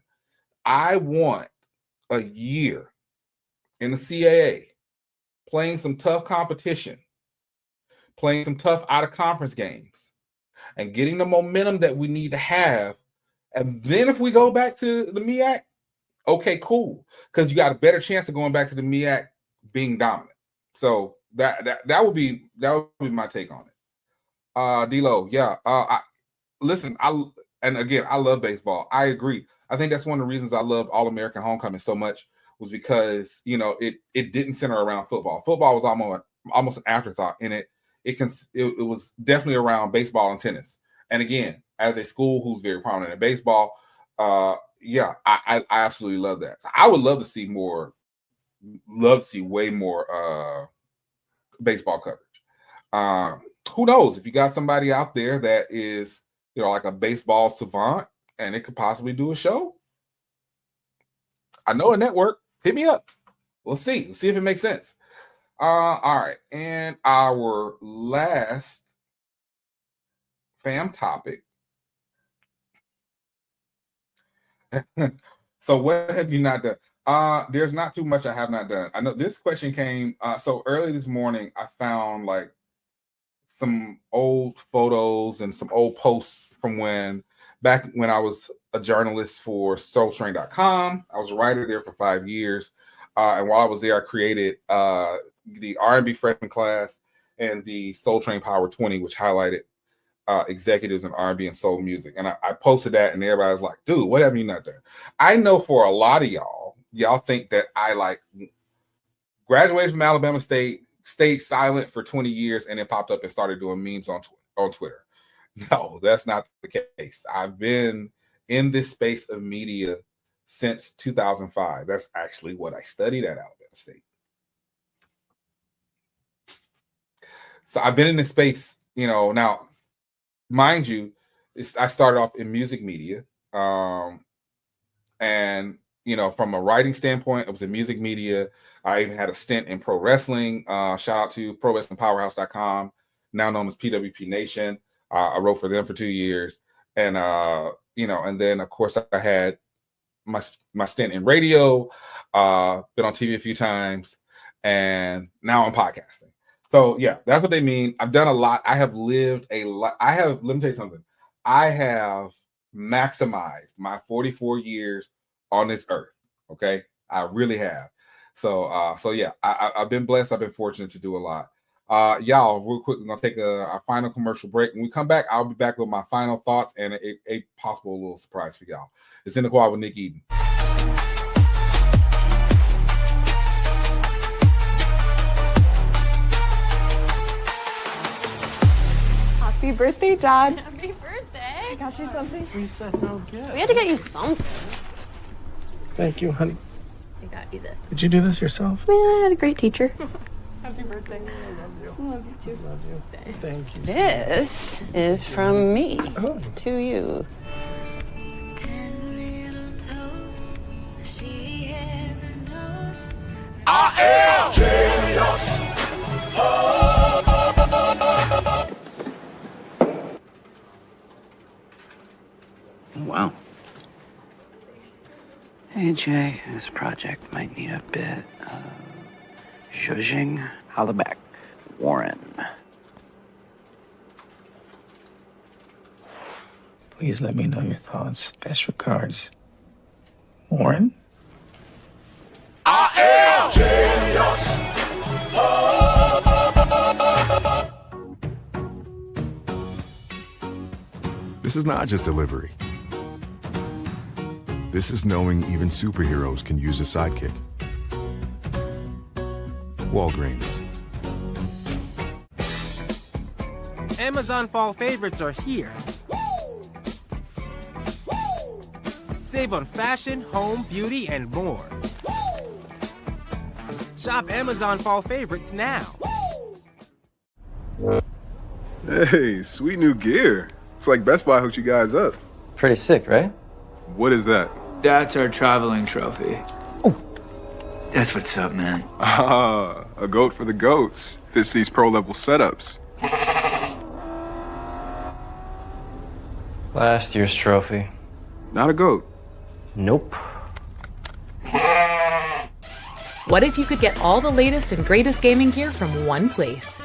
I want a year in the CAA playing some tough competition, playing some tough out-of-conference games, and getting the momentum that we need to have. And then if we go back to the MEAC, okay, cool. Because you got a better chance of going back to the MEAC being dominant. So that would be my take on it. D-Lo, yeah. I love baseball. I agree. I think that's one of the reasons I love All-American Homecoming so much, was because it didn't center around football. Football was almost an afterthought in it. It was definitely around baseball and tennis. And again, as a school who's very prominent in baseball, I absolutely love that. So I would love to see way more baseball coverage. Who knows, if you got somebody out there that is, like a baseball savant, and it could possibly do a show. I know a network. Hit me up. We'll see. Let's see if it makes sense. All right. And our last fam topic. So what have you not done? There's not too much I have not done. I know this question came so early this morning. I found like some old photos and some old posts from back when I was a journalist for SoulTrain.com. I was a writer there for 5 years. And while I was there, I created the R&B freshman class and the Soul Train Power 20, which highlighted executives in R&B and soul music. And I posted that, and everybody was like, dude, what have you not done? I know for a lot of y'all think that I like graduated from Alabama State, stayed silent for 20 years, and then popped up and started doing memes on Twitter. No, that's not the case. I've been in this space of media since 2005. That's actually what I studied at Alabama State. So I've been in this space, now, mind you, I started off in music media. And, from a writing standpoint, it was in music media. I even had a stint in pro wrestling. Shout out to ProWrestlingPowerhouse.com, now known as PWP Nation. I wrote for them for 2 years. And, and then, of course, I had my stint in radio, been on TV a few times, and now I'm podcasting. So, yeah, that's what they mean. I've done a lot. I have lived a lot. Let me tell you something. I have maximized my 44 years on this earth. Okay. I really have. So yeah, I've been blessed. I've been fortunate to do a lot. Y'all, real quick, we're going to take our final commercial break. When we come back, I'll be back with my final thoughts and a possible little surprise for y'all. It's In the Quad with Nick Eden. Happy birthday, Dad. Happy birthday. I got you something. We said no gift. We had to get you something. Thank you, honey. I got you this. Did you do this yourself? Yeah, I had a great teacher. Happy birthday. I love you. I love you too. Love you. Thank you. This is from me to you. I am genius. Wow. Hey, Jay, this project might need a bit of zhuzhing. Holla back, Warren. Please let me know your thoughts. Best regards, Warren. I am genius. This is not just delivery. This is knowing even superheroes can use a sidekick. Walgreens. Amazon fall favorites are here. Save on fashion, home, beauty, and more. Shop Amazon fall favorites now. Hey, sweet new gear. It's like Best Buy hooked you guys up. Pretty sick, right? What is that? That's our traveling trophy. Oh, that's what's up, man. Ah, a goat for the goats. It's these pro-level setups. Last year's trophy. Not a goat. Nope. What if you could get all the latest and greatest gaming gear from one place?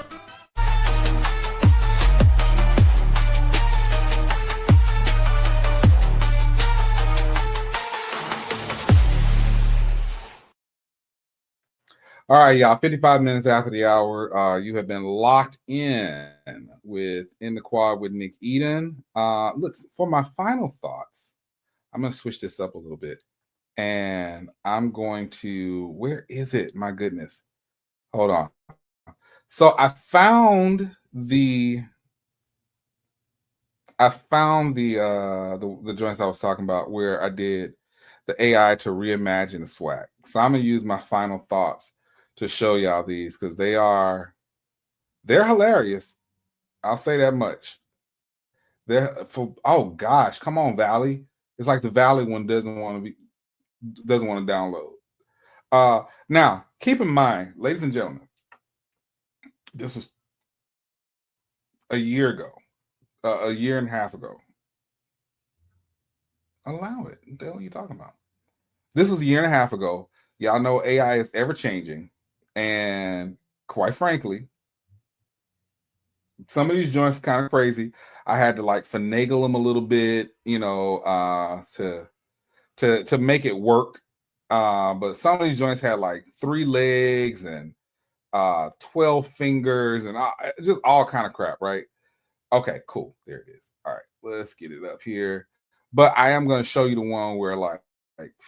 All right, y'all, 55 minutes after the hour, you have been locked in the Quad with Nick Eden. Look, for my final thoughts, I'm going to switch this up a little bit. And I'm going to, where is it? My goodness. Hold on. So I found the joints I was talking about where I did the AI to reimagine the swag. So I'm going to use my final thoughts to show y'all these because they're hilarious. I'll say that much. Oh gosh, come on, Valley. It's like the Valley one doesn't want to download. Now, keep in mind, ladies and gentlemen, this was a year ago, a year and a half ago. Allow it. What the hell are you talking about? This was a year and a half ago. Y'all know AI is ever changing. And quite frankly, some of these joints kind of crazy. I had to like finagle them a little bit, to make it work. But some of these joints had like 3 legs and 12 fingers, and just all kind of crap, right? Okay, cool. There it is. All right, let's get it up here. But I am going to show you the one where like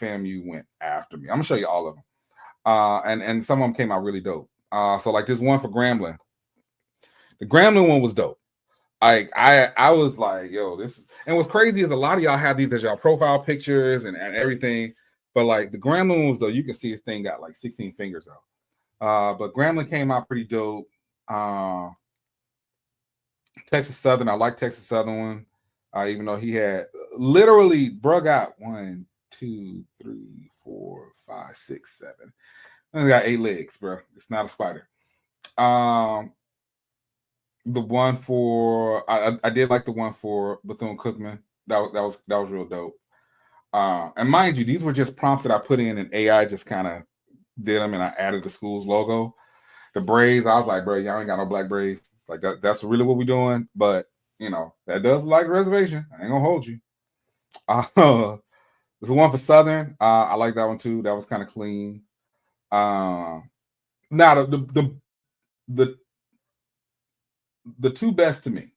FAMU went after me. I'm gonna show you all of them. And some of them came out really dope. So like this one for Grambling. The Grambling one was dope. I was like, yo, this, and what's crazy is a lot of y'all have these as y'all profile pictures and everything. But like the Grambling one was though, you can see this thing got like 16 fingers out. But Grambling came out pretty dope. Texas Southern, I like Texas Southern one. Even though he had literally, bro, got 1, 2, 3, 4, 5, 6, 7. And got 8 legs, bro. It's not a spider. The one for I did like the one for Bethune-Cookman. That was real dope. And mind you, these were just prompts that I put in, and AI just kind of did them, and I added the school's logo. The braids, I was like, bro, y'all ain't got no black braids. Like that's really what we're doing. But you know, that does look like a reservation. I ain't gonna hold you. There's one for Southern. I like that one too. That was kind of clean. Now the two best to me.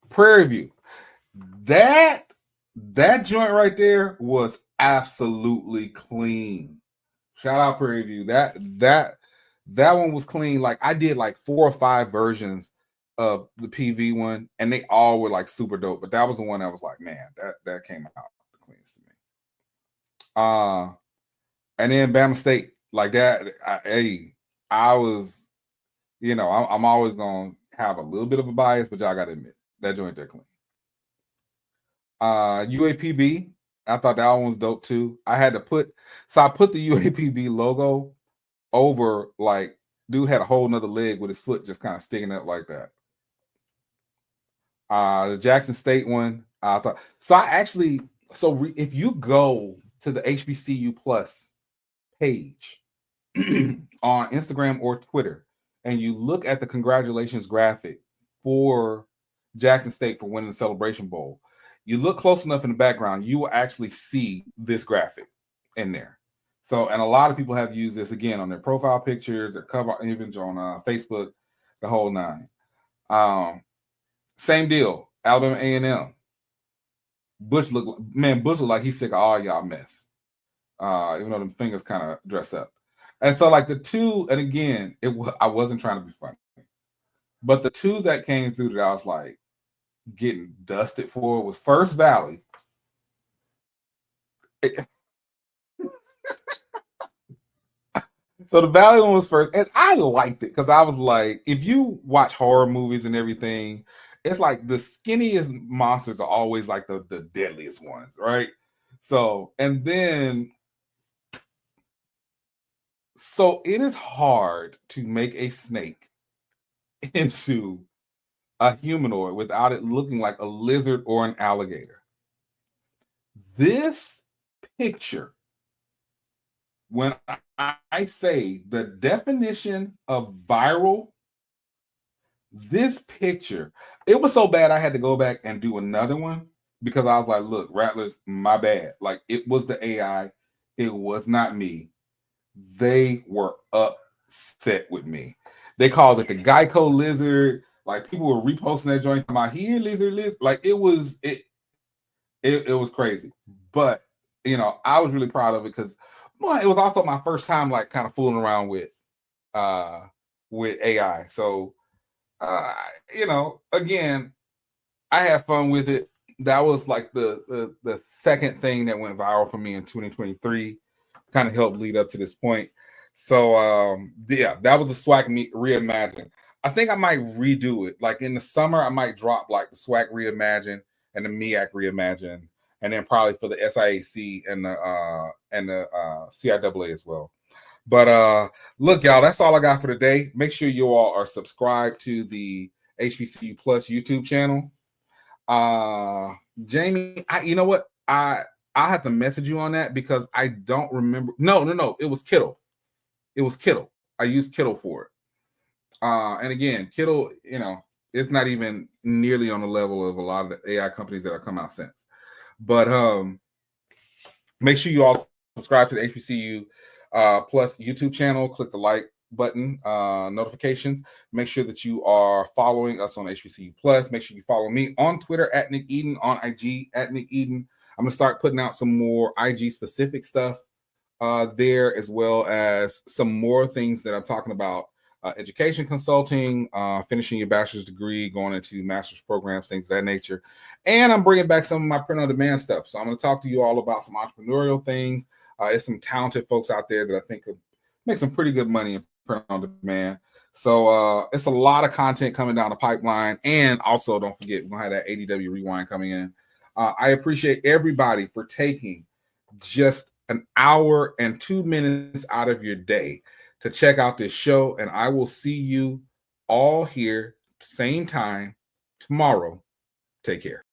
Prairie View. That joint right there was absolutely clean. Shout out Prairie View. That one was clean. Like I did like 4 or 5 versions of the PV one, and they all were like super dope. But that was the one that was like, man, that came out the cleanest to me. And then Bama State, like that. I was, you know, I'm always gonna have a little bit of a bias, but y'all gotta admit that joint there clean. UAPB, I thought that one was dope too. I put the UAPB logo over, like, dude had a whole nother leg with his foot just kind of sticking up like that. The Jackson State one, I thought if you go to the HBCU Plus page on Instagram or Twitter, and you look at the congratulations graphic for Jackson State for winning the Celebration Bowl, you look close enough in the background, you will actually see this graphic in there. So, and a lot of people have used this again on their profile pictures, their cover image on Facebook, the whole nine. Same deal, Alabama A&M. Bush looked like he's sick of all y'all mess. Even though them fingers kind of dress up. And so like the two, and again, I wasn't trying to be funny, but the two that came through that I was like getting dusted for was First Valley. So the Valley one was first, and I liked it because I was like, if you watch horror movies and everything, it's like the skinniest monsters are always like the deadliest ones, right? So, and then, so it is hard to make a snake into a humanoid without it looking like a lizard or an alligator. This picture, when I say the definition of viral, this picture, it was so bad I had to go back and do another one because I was like, look, Rattlers, my bad. Like, it was the AI. It was not me. They were upset with me. They called it the Geico lizard. Like, people were reposting that joint about here, lizard. Like, it was crazy. But, you know, I was really proud of it because, well, it was also my first time, like, kind of fooling around with AI. So, you know, again, I had fun with it. That was like the second thing that went viral for me in 2023. Kind of helped lead up to this point. So, yeah, that was the SWAC Reimagine. I think I might redo it. Like in the summer, I might drop like the SWAC Reimagine and the MEAC Reimagine, and then probably for the SIAC and the CIAA as well. But look, y'all, that's all I got for today. Make sure you all are subscribed to the HBCU Plus YouTube channel. Jamie, you know what? I'll have to message you on that because I don't remember. No. It was Kittle. I used Kittle for it. And again, Kittle, you know, it's not even nearly on the level of a lot of the AI companies that have come out since. But make sure you all subscribe to the HBCU Plus YouTube channel. Click the like button, notifications. Make sure that you are following us on HBCU Plus. Make sure you follow me on Twitter at Nick Eden, on IG at Nick Eden. I'm going to start putting out some more IG specific stuff there, as well as some more things that I'm talking about. Education consulting, finishing your bachelor's degree, going into master's programs, things of that nature. And I'm bringing back some of my print on demand stuff. So I'm going to talk to you all about some entrepreneurial things. There's some talented folks out there that I think could make some pretty good money in print on demand. So it's a lot of content coming down the pipeline. And also, don't forget, we're going to have that ADW Rewind coming in. I appreciate everybody for taking just an hour and 2 minutes out of your day to check out this show, and I will see you all here same time tomorrow. Take care.